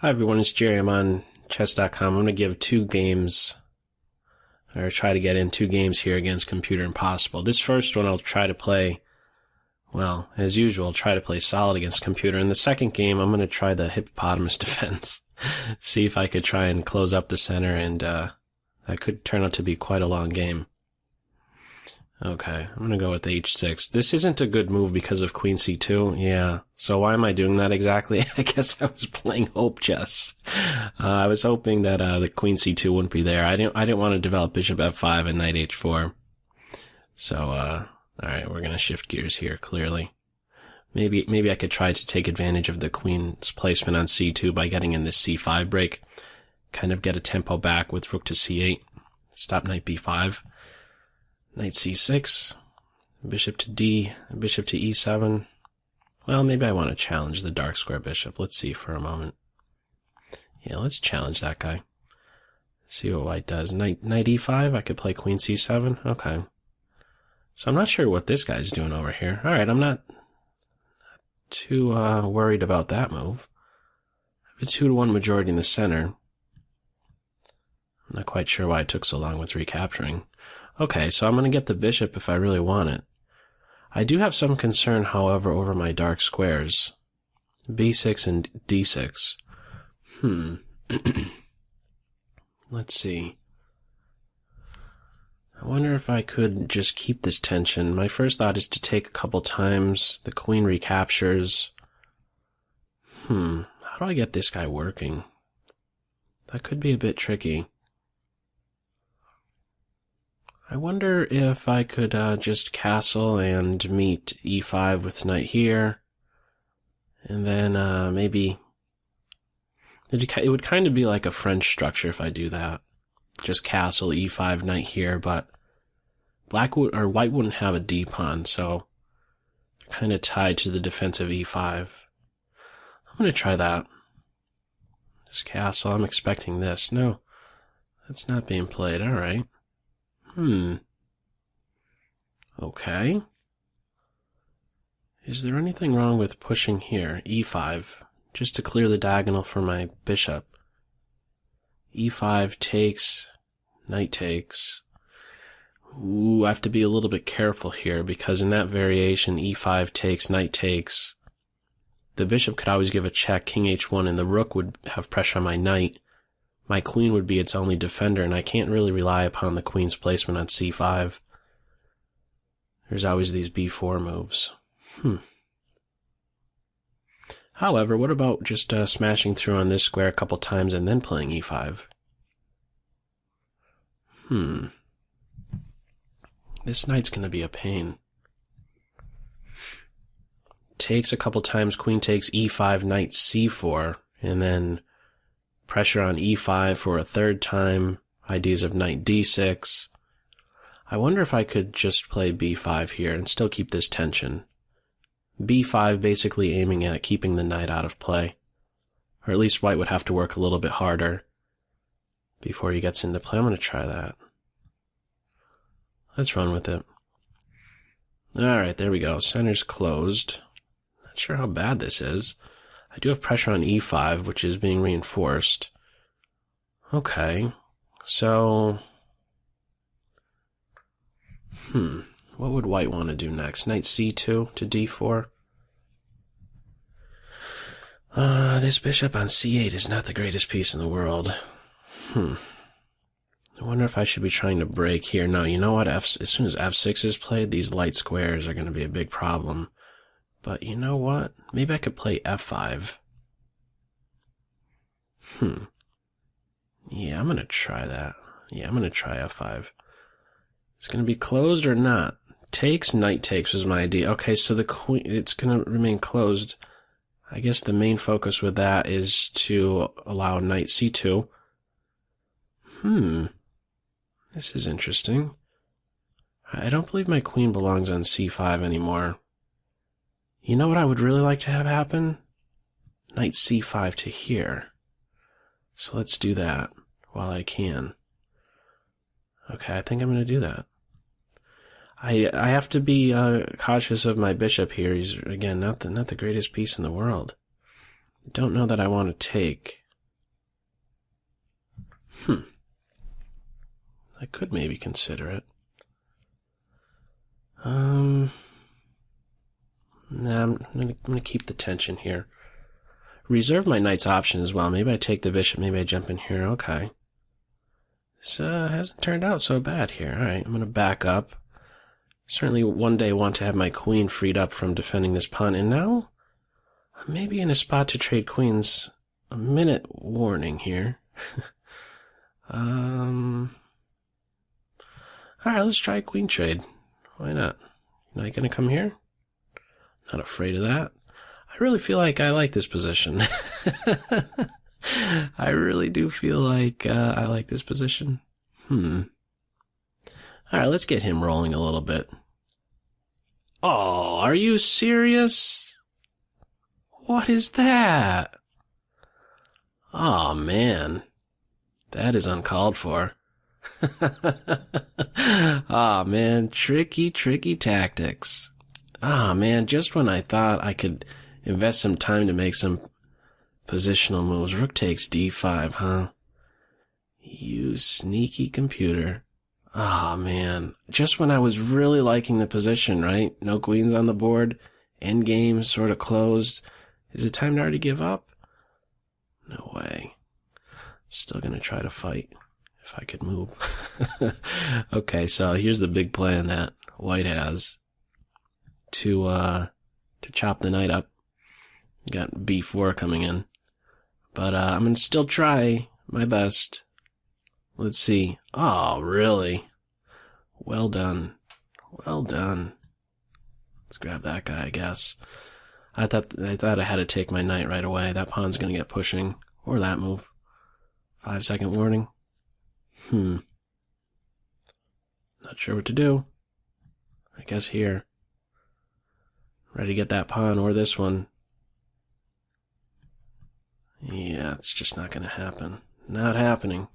Hi everyone, it's Jerry. I'm on chess.com. I'm going to give two games, or try to get in two games here against Computer Impossible. This first one I'll try to play, well, as usual, try to play solid against Computer. In the second game, I'm going to try the hippopotamus defense. See if I could try and close up the center, and that could turn out to be quite a long game. Okay, I'm going to go with h6. This isn't a good move because of queen c2. Yeah, so why am I doing that exactly? I guess I was playing hope chess. I was hoping that the queen c2 wouldn't be there. I didn't want to develop bishop f5 and knight h4. So, alright, we're going to shift gears here, clearly. Maybe I could try to take advantage of the queen's placement on c2 by getting in this c5 break. Kind of get a tempo back with rook to c8. Stop knight b5. Knight c6, bishop to d, bishop to e7. Well, maybe I want to challenge the dark square bishop. Let's see for a moment. Yeah, let's challenge that guy. See what white does. Knight e5, I could play queen c7. Okay. So I'm not sure what this guy's doing over here. Alright, I'm not too worried about that move. I have a 2-1 majority in the center. I'm not quite sure why it took so long with recapturing. Okay, so I'm going to get the bishop if I really want it. I do have some concern, however, over my dark squares. b6 and d6. Let's see. I wonder if I could just keep this tension. My first thought is to take a couple times. The queen recaptures. How do I get this guy working? That could be a bit tricky. I wonder if I could just castle and meet e5 with knight here, and then maybe it would kind of be like a French structure if I do that. Just castle e5 knight here, but white wouldn't have a d pawn, so they're kind of tied to the defensive e5. I'm going to try that. Just castle. I'm expecting this. No, that's not being played. All right. Okay. Is there anything wrong with pushing here? e5, just to clear the diagonal for my bishop. e5 takes, knight takes. Ooh, I have to be a little bit careful here, because in that variation, e5 takes, knight takes. The bishop could always give a check, king h1, and the rook would have pressure on my knight. My queen would be its only defender, and I can't really rely upon the queen's placement on c5. There's always these b4 moves. However, what about just smashing through on this square a couple times and then playing e5? This knight's going to be a pain. Takes a couple times, queen takes e5, knight c4, and then pressure on e5 for a third time, ideas of knight d6. I wonder if I could just play b5 here and still keep this tension. b5 basically aiming at keeping the knight out of play. Or at least white would have to work a little bit harder before he gets into play. I'm going to try that. Let's run with it. Alright, there we go. Center's closed. Not sure how bad this is. I do have pressure on e5, which is being reinforced. Okay, so what would white want to do next? Knight c2 to d4? This bishop on c8 is not the greatest piece in the world. I wonder if I should be trying to break here. No, you know what? As soon as f6 is played, these light squares are going to be a big problem. But you know what? Maybe I could play f5. Yeah, I'm going to try that. Yeah, I'm going to try f5. It's going to be closed or not? Takes, knight takes was my idea. Okay, so the queen, it's going to remain closed. I guess the main focus with that is to allow knight c2. This is interesting. I don't believe my queen belongs on c5 anymore. You know what I would really like to have happen? Knight c5 to here. So let's do that while I can. Okay, I think I'm going to do that. I have to be cautious of my bishop here. He's, again, not the greatest piece in the world. I don't know that I want to take. I could maybe consider it. Nah, I'm gonna keep the tension here. Reserve my knight's option as well. Maybe I take the bishop, maybe I jump in here. Okay. This hasn't turned out so bad here. Alright, I'm gonna back up. Certainly one day want to have my queen freed up from defending this pawn, and now I'm maybe in a spot to trade queens. A minute warning here. Alright, let's try a queen trade. Why not? Knight gonna come here? Not afraid of that. I really feel like I like this position. I really do feel like I like this position. Alright, let's get him rolling a little bit. Oh, are you serious? What is that? Oh, man. That is uncalled for. Oh, man. Tricky, tricky tactics. Ah, man, just when I thought I could invest some time to make some positional moves. Rook takes d5, huh? You sneaky computer. Ah, man. Just when I was really liking the position, right? No queens on the board. Endgame sort of closed. Is it time to already give up? No way. Still gonna try to fight. If I could move. Okay, so here's the big plan that White has. To chop the knight up. Got b4 coming in. But I'm going to still try my best. Let's see. Oh, really? Well done. Well done. Let's grab that guy, I guess. I thought I had to take my knight right away. That pawn's going to get pushing. Or that move. 5-second warning. Not sure what to do. I guess here. Ready to get that pawn or this one. Yeah, it's just not going to happen. Not happening.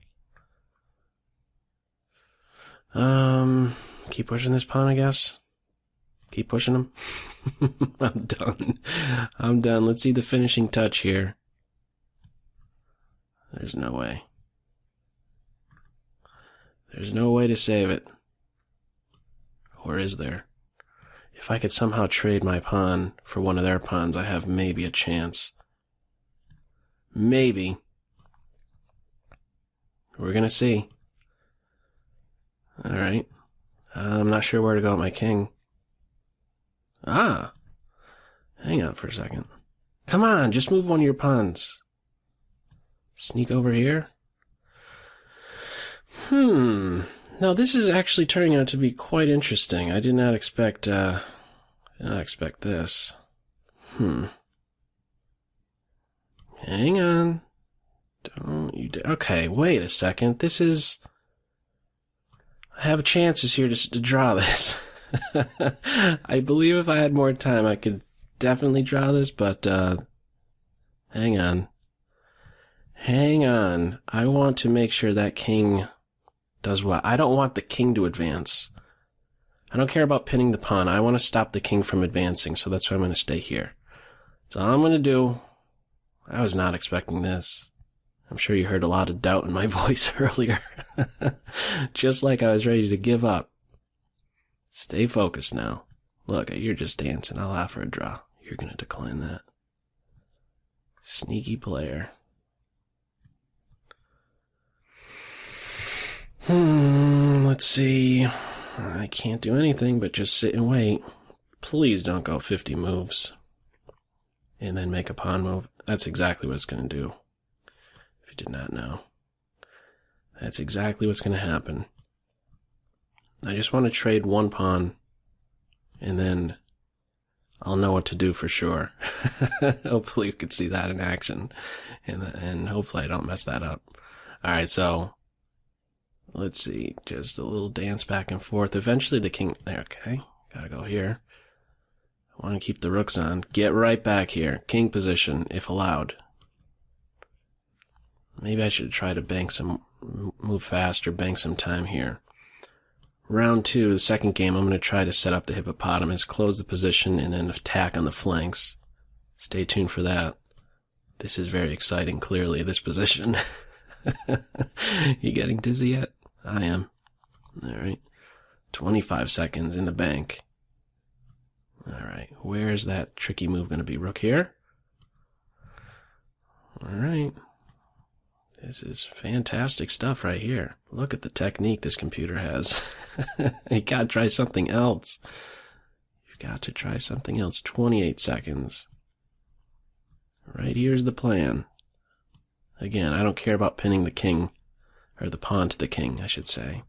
Keep pushing this pawn, I guess. Keep pushing him. I'm done. I'm done. Let's see the finishing touch here. There's no way. There's no way to save it. Or is there? If I could somehow trade my pawn for one of their pawns, I have maybe a chance. Maybe. We're gonna see. Alright. I'm not sure where to go with my king. Ah! Hang on for a second. Come on, just move one of your pawns. Sneak over here? Now this is actually turning out to be quite interesting. I did not expect this. Hang on. Don't you okay, wait a second. This is... I have chances here to draw this. I believe if I had more time I could definitely draw this, but hang on. Hang on. I want to make sure that king does what? I don't want the king to advance. I don't care about pinning the pawn. I want to stop the king from advancing, so that's why I'm going to stay here. That's all I'm going to do. I was not expecting this. I'm sure you heard a lot of doubt in my voice earlier. Just like I was ready to give up. Stay focused now. Look, you're just dancing. I'll offer a draw. You're going to decline that. Sneaky player. Let's see. I can't do anything but just sit and wait. Please don't go 50 moves. And then make a pawn move. That's exactly what it's going to do. If you did not know. That's exactly what's going to happen. I just want to trade one pawn. And then I'll know what to do for sure. Hopefully you can see that in action. And hopefully I don't mess that up. Alright, so... let's see, just a little dance back and forth. Eventually the king... okay, gotta go here. I want to keep the rooks on. Get right back here. King position, if allowed. Maybe I should try to bank some... move fast or bank some time here. Round 2, the second game, I'm going to try to set up the hippopotamus, close the position, and then attack on the flanks. Stay tuned for that. This is very exciting, clearly, this position. You getting dizzy yet? I am. All right. 25 seconds in the bank. All right. Where's that tricky move going to be? Rook here? All right. This is fantastic stuff right here. Look at the technique this computer has. You got to try something else. You've got to try something else. 28 seconds. Right here's the plan. Again, I don't care about pinning the king, or the pawn to the king, I should say.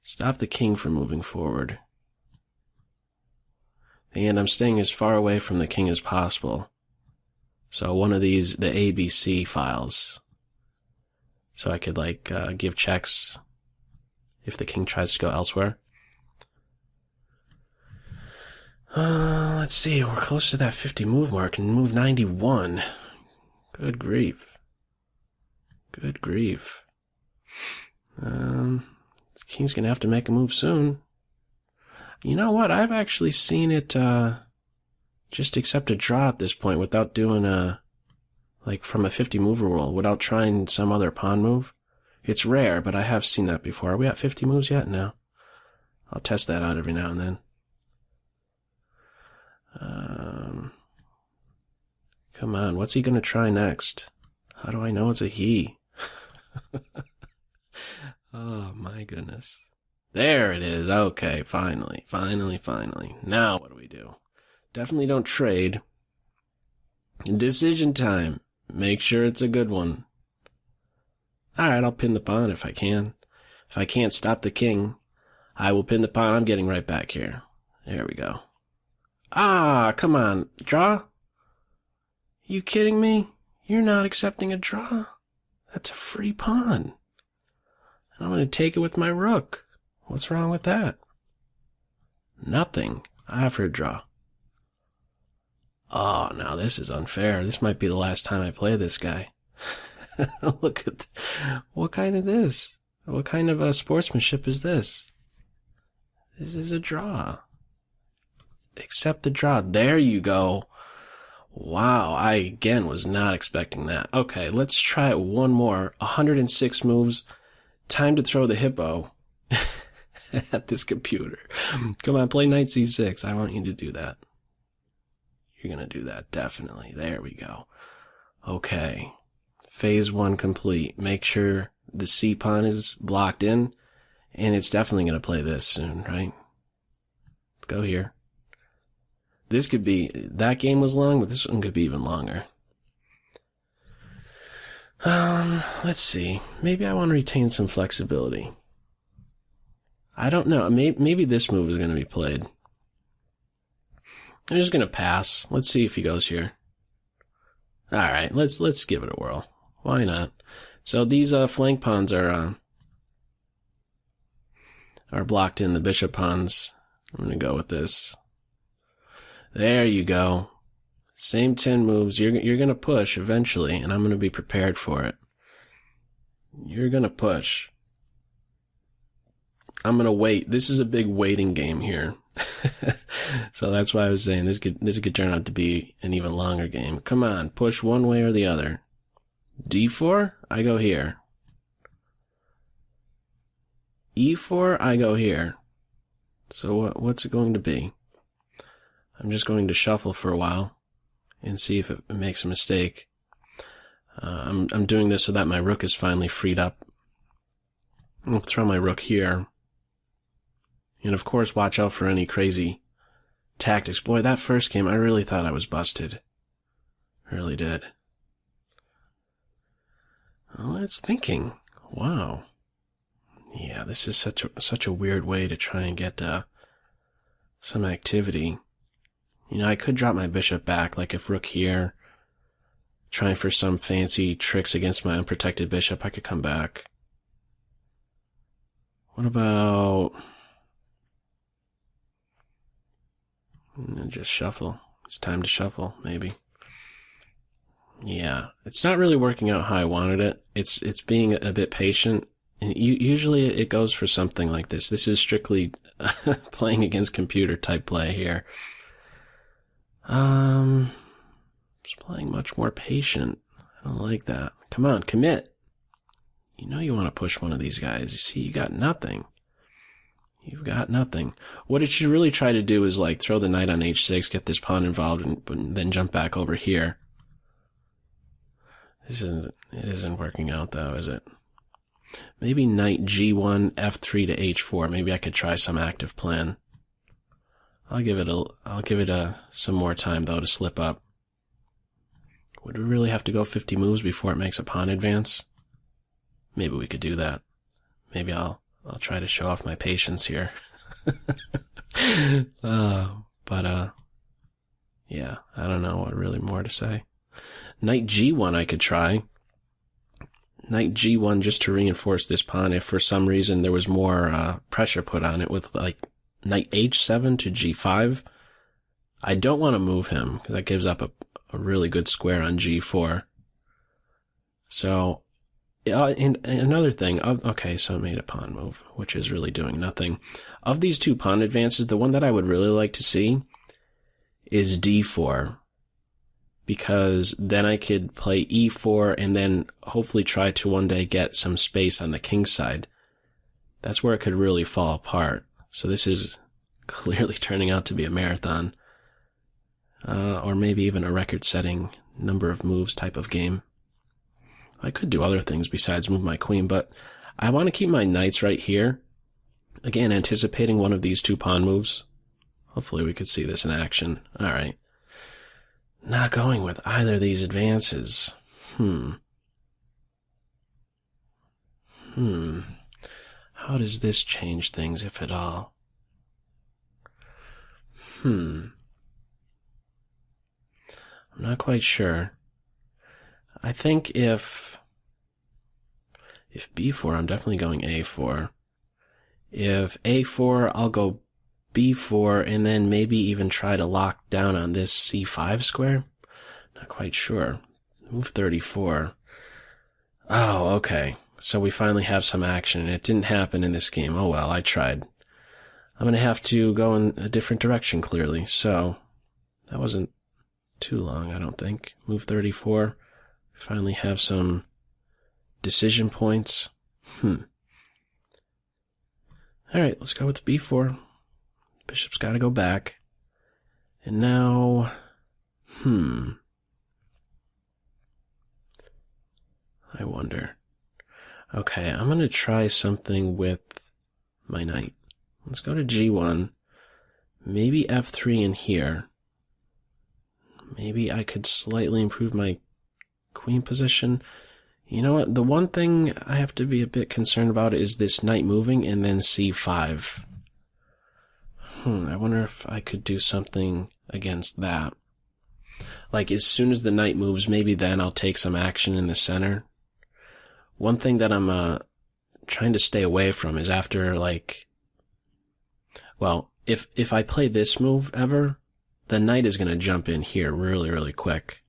Stop the king from moving forward. And I'm staying as far away from the king as possible. So one of these, the ABC files. So I could, like, give checks if the king tries to go elsewhere. Let's see, we're close to that 50 move mark and move 91. Good grief. Good grief. The king's gonna have to make a move soon. You know what? I've actually seen it just accept a draw at this point without doing like from a 50 mover rule, without trying some other pawn move. It's rare, but I have seen that before. Are we at 50 moves yet? No. I'll test that out every now and then. Come on, what's he gonna try next? How do I know it's a he? Oh my goodness. There it is. Okay, finally. Now what do we do? Definitely don't trade. Decision time. Make sure it's a good one. Alright, I'll pin the pawn if I can. If I can't stop the king, I will pin the pawn. I'm getting right back here. There we go. Ah, come on. Draw? You kidding me? You're not accepting a draw. That's a free pawn. And I'm going to take it with my rook. What's wrong with that? Nothing. I have her draw. Oh, now this is unfair. This might be the last time I play this guy. Look at... What kind of this? What kind of sportsmanship is this? This is a draw. Accept the draw. There you go. Wow, I again was not expecting that. Okay, let's try it one more. 106 moves. Time to throw the hippo at this computer. Come on, play knight c6. I want you to do that. You're going to do that, definitely. There we go. Okay. Phase 1 complete. Make sure the c pawn is blocked in, and it's definitely going to play this soon, right? Let's go here. This could be, that game was long, but this one could be even longer. Let's see. Maybe I want to retain some flexibility. I don't know. Maybe this move is going to be played. I'm just going to pass. Let's see if he goes here. Alright, let's give it a whirl. Why not? So these flank pawns are blocked in, the bishop pawns. I'm going to go with this. There you go. Same 10 moves. You're going to push eventually, and I'm going to be prepared for it. You're going to push. I'm going to wait. This is a big waiting game here. So that's why I was saying this could turn out to be an even longer game. Come on, push one way or the other. D4, I go here. E4, I go here. So what's it going to be? I'm just going to shuffle for a while and see if it makes a mistake. I'm doing this so that my rook is finally freed up. I'll throw my rook here. And of course, watch out for any crazy tactics. Boy, that first game, I really thought I was busted. I really did. Oh, it's thinking. Wow. Yeah, this is such a weird way to try and get some activity. You know, I could drop my bishop back, like if rook here, trying for some fancy tricks against my unprotected bishop, I could come back. What about... just shuffle. It's time to shuffle, maybe. Yeah, it's not really working out how I wanted it. It's being a bit patient. And usually it goes for something like this. This is strictly playing against computer type play here. Just playing much more patient. I don't like that. Come on, commit. You know you want to push one of these guys. You see, you got nothing. You've got nothing. What it should really try to do is, like, throw the knight on h6, get this pawn involved, and then jump back over here. It isn't working out, though, is it? Maybe knight g1, f3 to h4. Maybe I could try some active plan. I'll give it some more time, though, to slip up. Would we really have to go 50 moves before it makes a pawn advance? Maybe we could do that. Maybe I'll try to show off my patience here. Yeah, I don't know what really more to say. Knight g1 I could try. Knight g1 just to reinforce this pawn if for some reason there was more pressure put on it with, like, knight h7 to g5. I don't want to move him because that gives up a really good square on g4. So, and another thing, okay, so I made a pawn move, which is really doing nothing. Of these two pawn advances, the one that I would really like to see is d4, because then I could play e4 and then hopefully try to one day get some space on the king side. That's where it could really fall apart. So this is clearly turning out to be a marathon, or maybe even a record-setting number of moves type of game. I could do other things besides move my queen, but I want to keep my knights right here. Again, anticipating one of these two pawn moves. Hopefully we could see this in action. All right. Not going with either of these advances. How does this change things, if at all? I'm not quite sure. I think if b4, I'm definitely going a4. If a4, I'll go b4 and then maybe even try to lock down on this c5 square. Not quite sure. Move 34. Oh, okay. So we finally have some action, and it didn't happen in this game. Oh well, I tried. I'm going to have to go in a different direction, clearly. So that wasn't too long, I don't think. Move 34. Finally have some decision points. Alright, let's go with b4. Bishop's got to go back. And now, I wonder. Okay, I'm going to try something with my knight. Let's go to g1. Maybe f3 in here. Maybe I could slightly improve my queen position. You know what? The one thing I have to be a bit concerned about is this knight moving and then c5. I wonder if I could do something against that. Like, as soon as the knight moves, maybe then I'll take some action in the center. One thing that I'm trying to stay away from is after, like, well, if I play this move ever, the knight is going to jump in here really, really quick.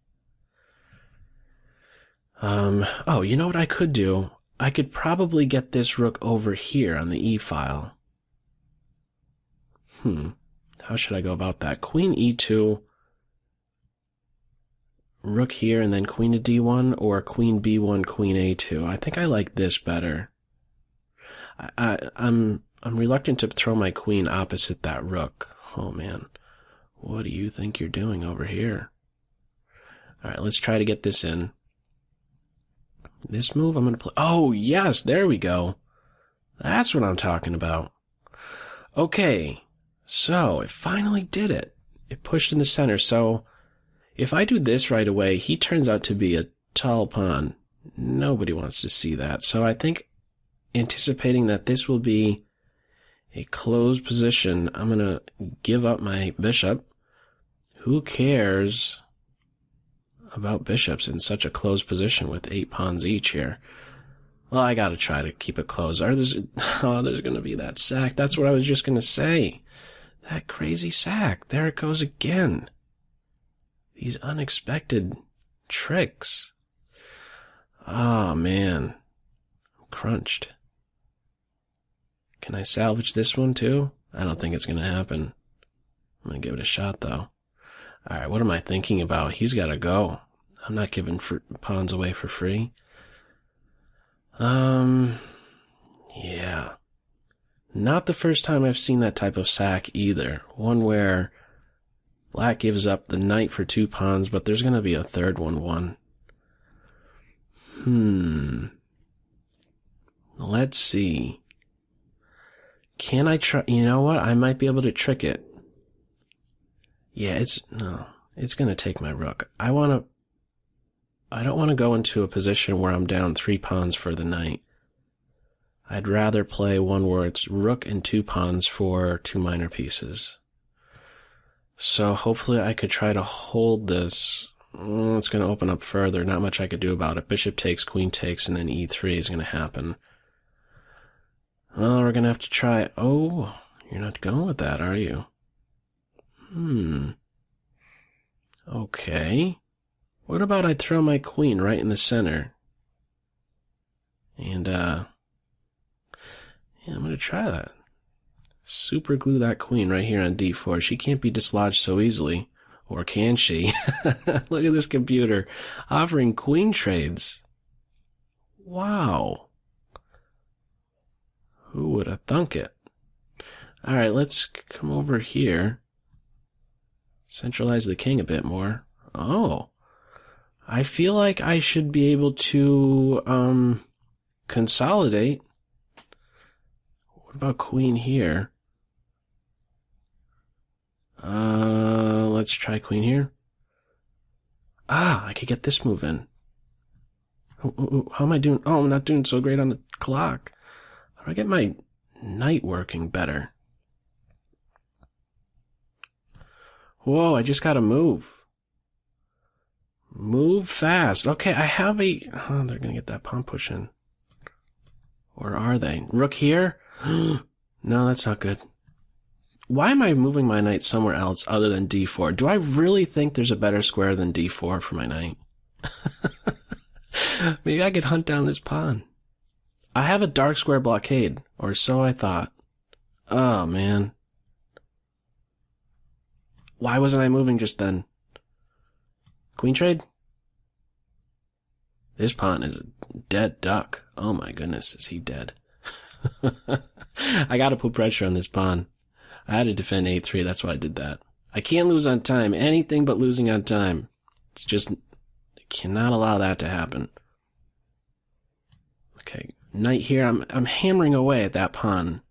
Oh, you know what I could do? I could probably get this rook over here on the e-file. How should I go about that? Queen e2, rook here, and then queen to d1, or queen b1, queen a2. I think I like this better. I'm reluctant to throw my queen opposite that rook. Oh man, what do you think you're doing over here? All right, let's try to get this in. This move I'm going to play. Oh yes, there we go. That's what I'm talking about. Okay, so it finally did it. It pushed in the center. So if I do this right away, he turns out to be a tall pawn. Nobody wants to see that. So I think, anticipating that this will be a closed position, I'm going to give up my bishop. Who cares about bishops in such a closed position with 8 pawns each here? Well, I got to try to keep it closed. There's going to be that sack. That's what I was just going to say. That crazy sack. There it goes again. These unexpected tricks. Oh, man. I'm crunched. Can I salvage this one, too? I don't think it's going to happen. I'm going to give it a shot, though. All right, what am I thinking about? He's got to go. I'm not giving pawns away for free. Yeah. Not the first time I've seen that type of sack either. One where black gives up the knight for 2 pawns, but there's going to be a third one won. Let's see. Can I try? You know what? I might be able to trick it. Yeah, it's going to take my rook. I don't want to go into a position where I'm down 3 pawns for the knight. I'd rather play one where it's rook and 2 pawns for 2 minor pieces. So hopefully I could try to hold this. It's going to open up further. Not much I could do about it. Bishop takes, queen takes, and then e3 is going to happen. Well, we're going to have to try. Oh, you're not going with that, are you? Okay. What about I throw my queen right in the center? And, yeah, I'm going to try that. Super glue that queen right here on d4. She can't be dislodged so easily. Or can she? Look at this computer offering queen trades. Wow. Who would have thunk it? Alright, let's come over here. Centralize the king a bit more. Oh. I feel like I should be able to consolidate. What about queen here? Let's try queen here. I could get this move in. How am I doing? Oh, I'm not doing so great on the clock. How do I get my knight working better? Whoa, I just gotta move. Move fast. Okay, I have a... Oh, they're gonna get that pawn push in. Or are they? Rook here? No, that's not good. Why am I moving my knight somewhere else other than d4? Do I really think there's a better square than d4 for my knight? Maybe I could hunt down this pawn. I have a dark square blockade, or so I thought. Oh, man. Why wasn't I moving just then? Queen trade? This pawn is a dead duck. Oh my goodness, is he dead? I gotta put pressure on this pawn. I had to defend a3, that's why I did that. I can't lose on time. Anything but losing on time. It's just... I cannot allow that to happen. Okay, knight here. I'm hammering away at that pawn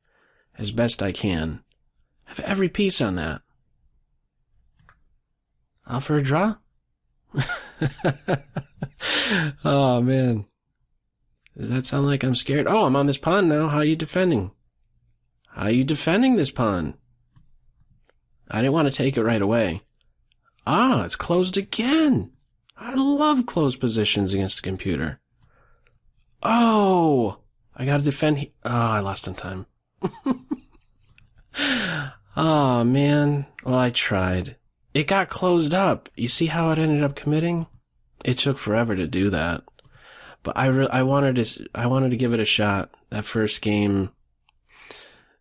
as best I can. I have every piece on that. Out for a draw? Oh, man. Does that sound like I'm scared? Oh, I'm on this pawn now. How are you defending? How are you defending this pawn? I didn't want to take it right away. It's closed again. I love closed positions against the computer. Oh, I gotta defend. I lost on time. Oh, man. Well, I tried. It got closed up. You see how it ended up committing? It took forever to do that. But I wanted to give it a shot. That first game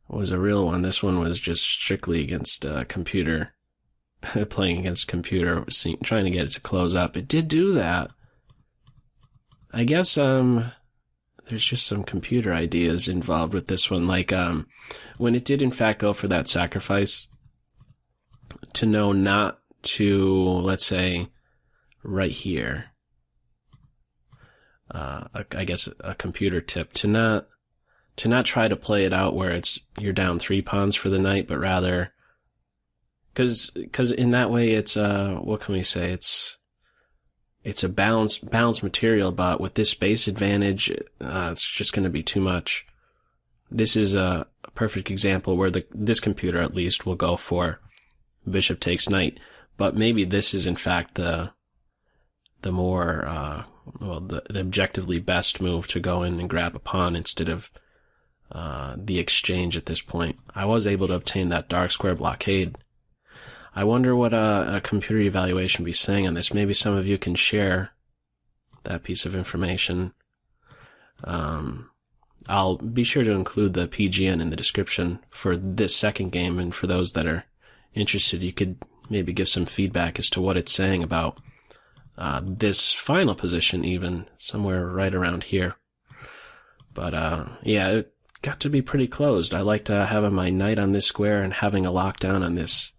was a real one. This one was just strictly against computer. Playing against computer, trying to get it to close up. It did do that. I guess there's just some computer ideas involved with this one. Like when it did in fact go for that sacrifice, to know not to, let's say, right here. I guess a computer tip to not try to play it out where you're down 3 pawns for the knight, but rather, because in that way it's what can we say? It's a balanced material, but with this space advantage, it's just going to be too much. This is a perfect example where this computer at least will go for bishop takes knight, but maybe this is in fact the more the objectively best move to go in and grab a pawn instead of the exchange at this point. I was able to obtain that dark square blockade. I wonder what a computer evaluation would be saying on this. Maybe some of you can share that piece of information. I'll be sure to include the PGN in the description for this second game, and for those that are interested, you could maybe give some feedback as to what it's saying about this final position, even somewhere right around here. But, yeah, it got to be pretty closed. I liked having my knight on this square and having a lockdown on this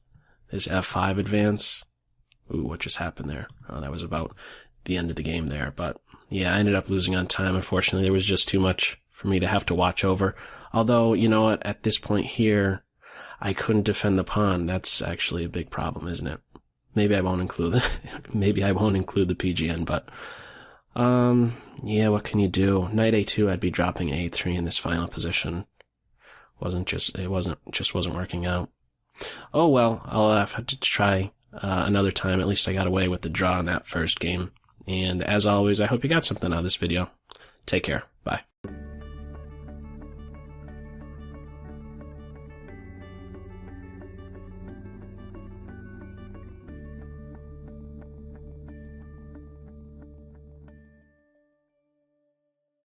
f5 advance. Ooh, what just happened there? Oh, that was about the end of the game there. But, yeah, I ended up losing on time. Unfortunately, there was just too much for me to have to watch over. Although, you know what, at this point here, I couldn't defend the pawn. That's actually a big problem, isn't it? Maybe I won't include the PGN, but yeah, what can you do? Knight A2, I'd be dropping A3 in this final position. It wasn't working out. Oh well, I'll have to try another time. At least I got away with the draw in that first game. And as always, I hope you got something out of this video. Take care. Bye.